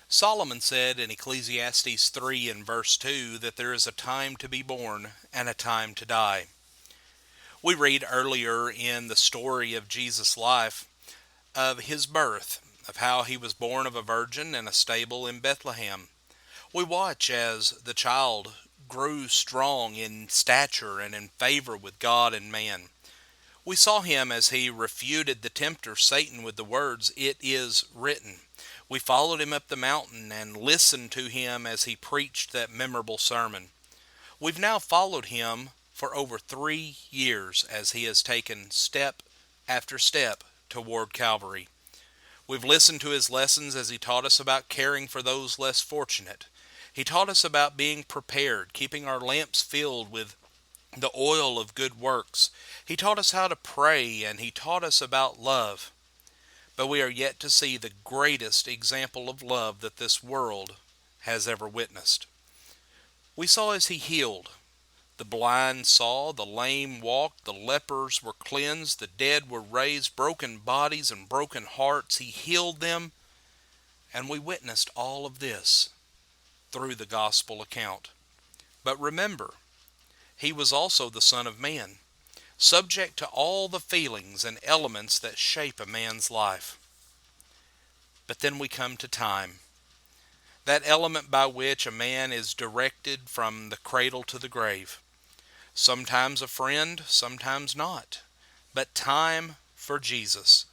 Solomon said in Ecclesiastes 3 and verse 2 that there is a time to be born and a time to die. We read earlier in the story of Jesus' life of his birth, of how he was born of a virgin in a stable in Bethlehem. We watch as the child grew strong in stature and in favor with God and man. We saw him as he refuted the tempter Satan with the words, "It is written." We followed him up the mountain and listened to him as he preached that memorable sermon. We've now followed him for over 3 years as he has taken step after step toward Calvary. We've listened to his lessons as he taught us about caring for those less fortunate. He taught us about being prepared, keeping our lamps filled with the oil of good works. He taught us how to pray, and he taught us about love. But we are yet to see the greatest example of love that this world has ever witnessed. We saw as he healed. The blind saw, the lame walked, the lepers were cleansed, the dead were raised, broken bodies and broken hearts. He healed them, and we witnessed all of this through the gospel account. But remember, he was also the Son of Man, subject to all the feelings and elements that shape a man's life. But then we come to time, that element by which a man is directed from the cradle to the grave. Sometimes a friend, sometimes not. But time for Jesus,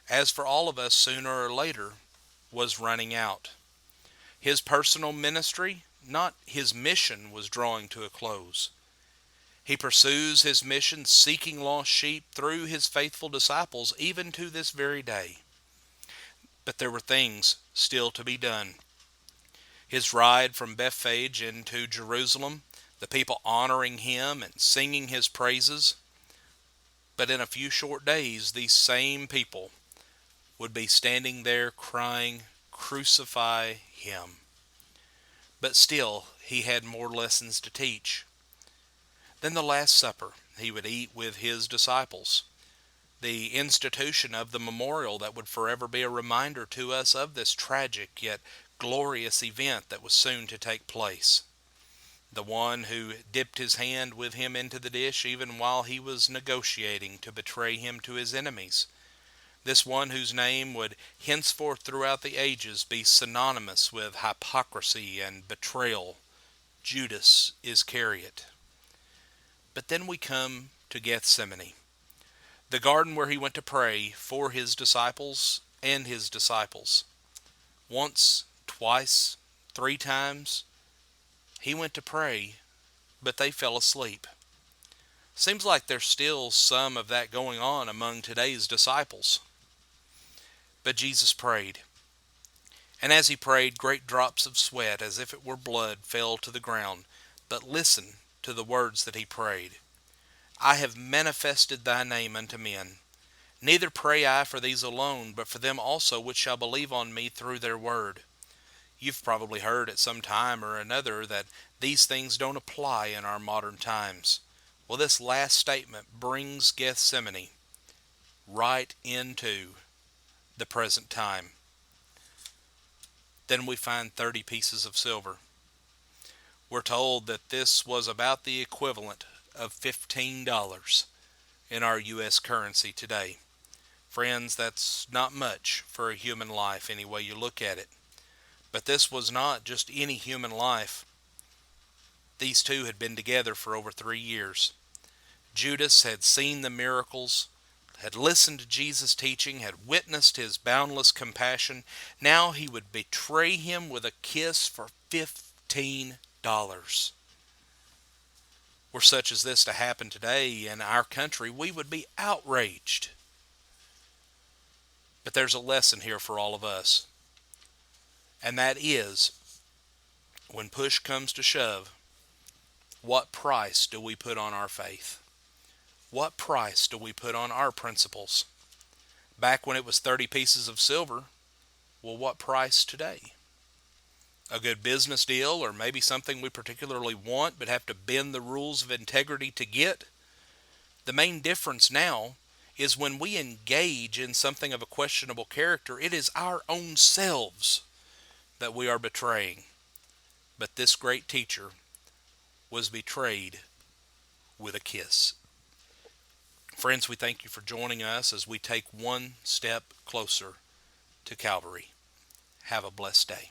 as for all of us sooner or later, was running out. His personal ministry, not his mission, was drawing to a close. He pursues his mission seeking lost sheep through his faithful disciples even to this very day. But there were things still to be done. His ride from Bethphage into Jerusalem, the people honoring him and singing his praises. But in a few short days, these same people would be standing there crying, "Crucify him." But still, he had more lessons to teach. Then the Last Supper he would eat with his disciples. The institution of the memorial that would forever be a reminder to us of this tragic yet glorious event that was soon to take place. The one who dipped his hand with him into the dish even while he was negotiating to betray him to his enemies. This one whose name would henceforth throughout the ages be synonymous with hypocrisy and betrayal, Judas Iscariot. But then we come to Gethsemane, the garden where he went to pray for his disciples and his disciples. Once, twice, 3 times, he went to pray, but they fell asleep. Seems like there's still some of that going on among today's disciples. But Jesus prayed. And as he prayed, great drops of sweat, as if it were blood, fell to the ground. But listen to the words that he prayed. "I have manifested thy name unto men. Neither pray I for these alone, but for them also which shall believe on me through their word." You've probably heard at some time or another that these things don't apply in our modern times. Well, this last statement brings Gethsemane right into the present time. Then we find 30 pieces of silver. We're told that this was about the equivalent of $15 in our U.S. currency today. Friends, that's not much for a human life any way you look at it. But this was not just any human life. These two had been together for over 3 years. Judas had seen the miracles, had listened to Jesus' teaching, had witnessed his boundless compassion. Now he would betray him with a kiss for $15. Were such as this to happen today in our country, we would be outraged. But there's a lesson here for all of us. And that is, when push comes to shove, what price do we put on our faith? What price do we put on our principles? Back when it was 30 pieces of silver, well, what price today? A good business deal, or maybe something we particularly want but have to bend the rules of integrity to get? The main difference now is when we engage in something of a questionable character, it is our own selves that we are betraying. But this great teacher was betrayed with a kiss. Friends, we thank you for joining us as we take one step closer to Calvary. Have a blessed day.